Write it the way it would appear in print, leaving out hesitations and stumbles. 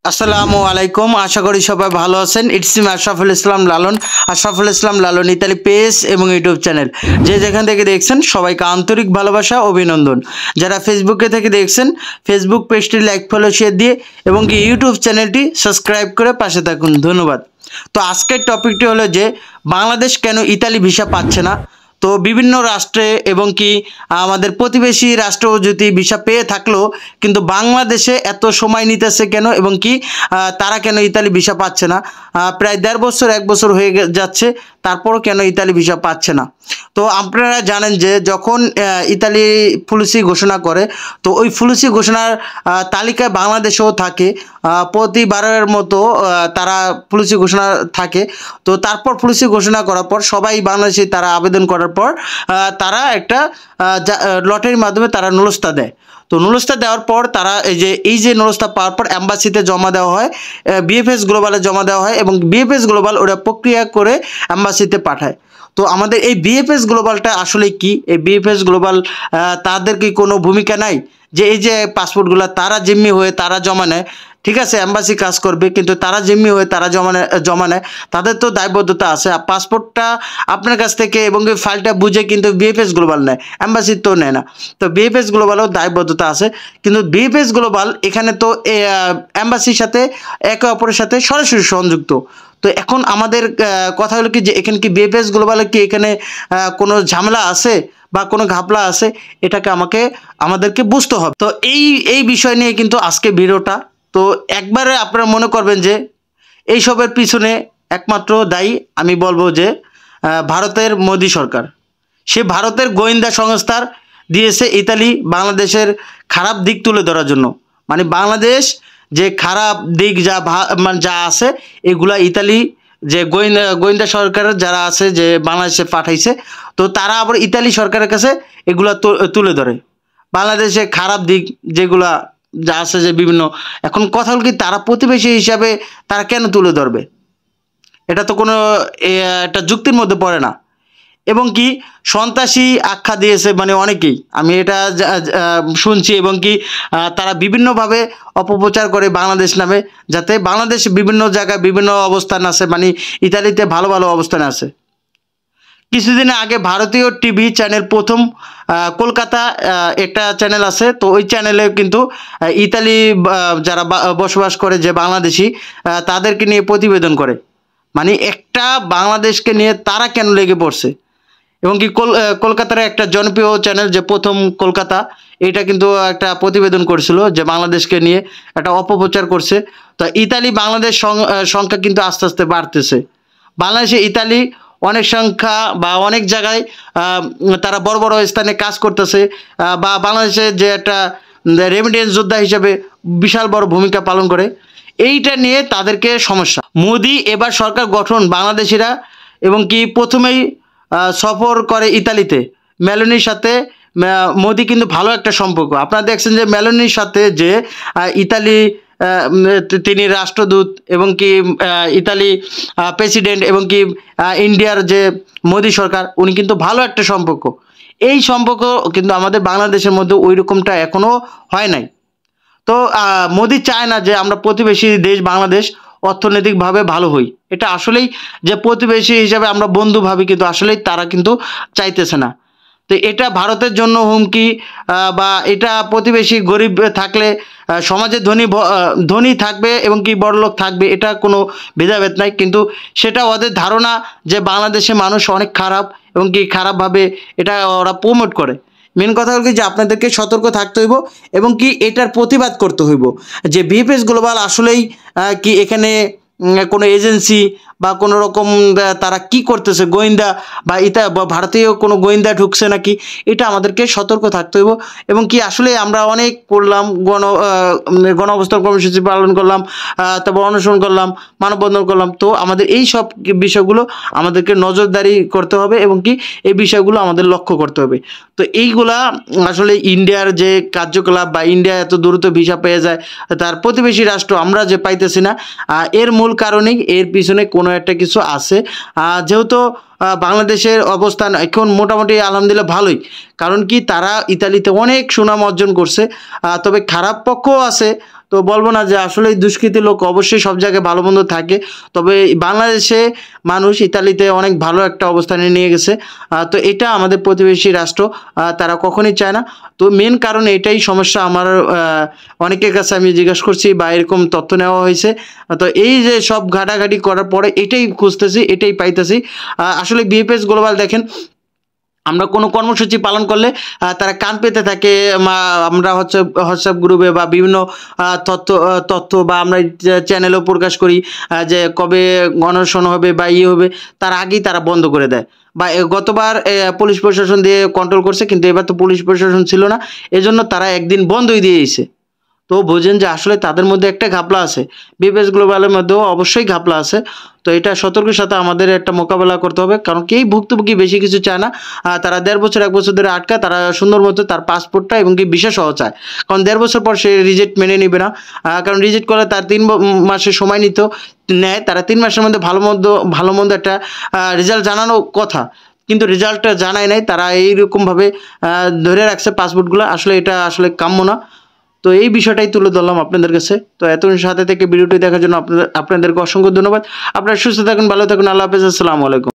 আসসালামু আলাইকুম। আশা করি সবাই ভালো আছেন। It's me Ashraful Islam Lalon. Ashraful Islam Lalon Italy page এবং ইউটিউব চ্যানেল, যে যেখান থেকে দেখছেন সবাইকে আন্তরিক ভালোবাসা, অভিনন্দন। যারা ফেসবুকে থেকে দেখছেন, ফেসবুক পেজটি লাইক, ফলো, শেয়ার দিয়ে এবং কি ইউটিউব চ্যানেলটি সাবস্ক্রাইব করে পাশে থাকুন। ধন্যবাদ। তো আজকের টপিকটি হলো যে বাংলাদেশ কেন ইতালি ভিসা পাচ্ছে না। তো বিভিন্ন রাষ্ট্রে এবং কি আমাদের প্রতিবেশী রাষ্ট্র যদি ভিসা পেয়ে থাকলেও কিন্তু বাংলাদেশে এত সময় নিতেছে কেন, এবং কি তারা কেন ইতালি ভিসা পাচ্ছে না। প্রায় 1.5 বছর 1 বছর হয়ে যাচ্ছে, তারপরও কেন ইতালি ভিসা পাচ্ছে না। তো আপনারা জানেন যে যখন ইতালি পলিসি ঘোষণা করে, তো ওই পলিসি ঘোষণার তালিকায় বাংলাদেশেও থাকে। প্রতিবারের মতো তারা পলিসি ঘোষণা থাকে। তো তারপর পলিসি ঘোষণা করার পর সবাই বাংলাদেশে তারা আবেদন করার পর তারা একটা লটারির মাধ্যমে তারা নুলস্তা দেয়। তো নুলস্তা দেওয়ার পর তারা এই যে নুলস্তা পাওয়ার পর অ্যাম্বাসিতে জমা দেওয়া হয়, বিএফএস গ্লোবালে জমা দেওয়া হয়, এবং বিএফএস গ্লোবাল ওরা প্রক্রিয়া করে অ্যাম্বাসিতে পাঠায়। তো আমাদের এই বিএফএস গ্লোবালটা আসলে কি? এই বিএফএস গ্লোবাল তাদের কি কোনো ভূমিকা নাই যে এই যে পাসপোর্টগুলো তারা জিম্মি হয়ে তারা জমা নেয়? ঠিক আছে, অ্যাম্বাসি কাজ করবে, কিন্তু তারা জিম্মি হয়ে তারা জমা নেয়, তাদের তো দায়বদ্ধতা আছে। পাসপোর্টটা আপনার কাছ থেকে এবং ফাইলটা বুঝে কিন্তু বিএফএস গ্লোবাল নেয়, অ্যাম্বাসি তো নেয় না। তো বিএফএস গ্লোবালও দায়বদ্ধতা আছে, কিন্তু বিএফএস গ্লোবাল এখানে তো অ্যাম্বাসির সাথে একে অপরের সাথে সরাসরি সংযুক্ত। তো এখন আমাদের কথা হলো কি যে এখানে কি বিএফএস গ্লোবালে কি এখানে কোনো ঝামেলা আছে বা কোনো ঘাপলা আছে, এটাকে আমাদেরকে বুঝতে হবে। তো এই বিষয় নিয়ে কিন্তু আজকে ভিডিওটা। তো একবারে আপনারা মনে করবেন যে এইসবের পিছনে একমাত্র দায়ী আমি বলবো যে ভারতের মোদি সরকার। সে ভারতের গোয়েন্দা সংস্থার দিয়েছে ইতালি বাংলাদেশের খারাপ দিক তুলে ধরার জন্য। মানে বাংলাদেশ যে খারাপ দিক মানে যা আছে এগুলা ইতালি যে গোয়েন্দা সরকারের যারা আছে যে বাংলাদেশে পাঠাইছে, তো তারা আবার ইতালি সরকারের কাছে এগুলা তুলে ধরে। বাংলাদেশে খারাপ দিক যেগুলা যা আছে যে বিভিন্ন, এখন কথা হল কি তারা প্রতিবেশী হিসাবে তারা কেন তুলে ধরবে? এটা তো কোনো একটা যুক্তির মধ্যে পড়ে না। এবং কি সন্ত্রাসী আখ্যা দিয়েছে মানে অনেকেই, আমি এটা শুনছি, এবং কি তারা বিভিন্নভাবে অপপ্রচার করে বাংলাদেশ নামে, যাতে বাংলাদেশ বিভিন্ন জায়গায় বিভিন্ন অবস্থান আছে, মানে ইতালিতে ভালো ভালো অবস্থানে আছে। কিছুদিন আগে ভারতীয় টিভি চ্যানেল প্রথম কলকাতা একটা চ্যানেল আছে, তো ওই চ্যানেলে কিন্তু ইতালি যারা বসবাস করে যে বাংলাদেশি তাদেরকে নিয়ে প্রতিবেদন করে। মানে একটা বাংলাদেশকে নিয়ে তারা কেন লেগে পড়ছে। এবং কি কলকাতার একটা জনপ্রিয় চ্যানেল যে প্রথম কলকাতা, এটা কিন্তু একটা প্রতিবেদন করছিল যে বাংলাদেশকে নিয়ে একটা অপপ্রচার করছে। তো ইতালি বাংলাদেশ সংখ্যা কিন্তু আস্তে আস্তে বাড়তেছে। বাংলাদেশে ইতালি অনেক সংখ্যা বা অনেক জায়গায় তারা বড় বড় স্থানে কাজ করতেছে, বা বাংলাদেশে যে একটা রেমিটেন্স যোদ্ধা হিসেবে বিশাল বড় ভূমিকা পালন করে। এইটা নিয়ে তাদেরকে সমস্যা। মোদি এবার সরকার গঠন বাংলাদেশিরা এবং কি প্রথমেই সফর করে ইতালিতে। মেলোনির সাথে মোদি কিন্তু ভালো একটা সম্পর্ক। আপনারা দেখছেন যে মেলোনির সাথে যে ইতালি তিনি রাষ্ট্রদূত এবং কি ইতালি প্রেসিডেন্ট এবং কি ইন্ডিয়ার যে মোদি সরকার, উনি কিন্তু ভালো একটা সম্পর্ক। এই সম্পর্ক কিন্তু আমাদের বাংলাদেশের মধ্যে ওই রকমটা এখনও হয় নাই। তো মোদি চায় না যে আমরা প্রতিবেশী দেশ বাংলাদেশ অর্থনৈতিকভাবে ভালো হই। এটা আসলেই যে প্রতিবেশী হিসাবে আমরা বন্ধু ভাবি, কিন্তু আসলেই তারা কিন্তু চাইতেছে না। তো এটা ভারতের জন্য হুমকি, বা এটা প্রতিবেশী গরিব থাকলে সমাজে ধনী থাকবে এবং কি বড়লোক থাকবে, এটা কোনো ভেদাভেদ নাই। কিন্তু সেটা ওদের ধারণা যে বাংলাদেশে মানুষ অনেক খারাপ এবং কি খারাপভাবে এটা ওরা প্রমোট করে। মেন কথা হল কি যে আপনাদেরকে সতর্ক থাকতে হইব এবং কি এটার প্রতিবাদ করতে হইব যে বিএফএস গ্লোবাল আসলেই কি এখানে কোনো এজেন্সি বা কোনো রকম তারা কি করতেছে, গোয়েন্দা বা ভারতীয় কোনো গোয়েন্দা ঢুকছে নাকি, এটা আমাদেরকে সতর্ক থাকতে হইব। এবং কি আসলে আমরা অনেক করলাম, গণ অবস্থান কর্মসূচি পালন করলাম, তারপর অনশন করলাম, মানববন্ধন করলাম। তো আমাদের এই সব বিষয়গুলো আমাদেরকে নজরদারি করতে হবে এবং কি এই বিষয়গুলো আমাদের লক্ষ্য করতে হবে। তো এইগুলা আসলে ইন্ডিয়ার যে কার্যকলাপ বা ইন্ডিয়া এত দ্রুত ভিসা পেয়ে যায়, তার প্রতিবেশী রাষ্ট্র আমরা যে পাইতেছি না, এর মূল কারণেই এর পিছনে কোনো একটা কিছু আছে। যেহেতু বাংলাদেশের অবস্থান এখন মোটামুটি আলহামদুলিল্লাহ ভালোই, কারণ কি তারা ইতালিতে অনেক সুনাম অর্জন করছে, তবে খারাপ পক্ষও আছে। তো বলবো না যে আসলে দুষ্কৃতী লোক অবশ্যই সব জায়গায় ভালো মন্দ থাকে, তবে বাংলাদেশে মানুষ ইতালিতে অনেক ভালো একটা অবস্থানে নিয়ে গেছে। তো এটা আমাদের প্রতিবেশী রাষ্ট্র, তারা কখনোই চায় না। তো মেন কারণ এটাই সমস্যা। আমার অনেকের কাছে আমি জিজ্ঞাসা করছি বা এরকম তথ্য নেওয়া হয়েছে। তো এই যে সব ঘাটাঘাটি করার পরে এটাই খুঁজতেছি, এটাই পাইতেছি। আসলে বিএফএস গ্লোবাল দেখেন, আমরা কোনো কর্মসূচি পালন করলে তারা কান পেতে থাকে। আমরা হচ্ছে হোয়াটসঅ্যাপ গ্রুপে বা বিভিন্ন তথ্য বা আমরা চ্যানেলেও প্রকাশ করি যে কবে অনশন হবে বা হবে, তার আগেই তারা বন্ধ করে দেয়। বা গতবার পুলিশ প্রশাসন দিয়ে কন্ট্রোল করছে, কিন্তু এবার তো পুলিশ প্রশাসন ছিল না, এজন্য তারা একদিন বন্ধই দিয়েছে। তো বোঝেন যে আসলে তাদের মধ্যে একটা ঘাপলা আছে। বিবিএস গ্লোবালের মধ্যেও অবশ্যই ঘাপলা আছে। তো এটা সতর্কের সাথে আমাদের একটা মোকাবেলা করতে হবে, কারণ কেই ভুক্তভোগী বেশি কিছু চায় না। তারা 1.5 বছর 1 বছর ধরে আটকা, তারা সুন্দর মতো তার পাসপোর্টটা এবং কি ভিসা সহ চায়। কারণ 1.5 বছর পর সে রিজেক্ট মেনে নিবে না। কারণ রিজেক্ট করলে তার 3 মাসের সময় নেয়। তারা 3 মাসের মধ্যে ভালো মন্দ একটা রেজাল্ট জানানো কথা, কিন্তু রেজাল্টটা জানায় নাই। তারা এইরকমভাবে ধরে রাখছে পাসপোর্টগুলো। আসলে এটা আসলে কাম্য না। তো এই বিষয়টাই তুলে ধরলাম আপনাদের কাছে। তো এতক্ষণ সাথে থেকে ভিডিওটি দেখার জন্য আপনাদেরকে অসংখ্য ধন্যবাদ। আপনারা সুস্থ থাকুন, ভালো থাকুন। আল্লাহ হাফেজ, আসসালামু আলাইকুম।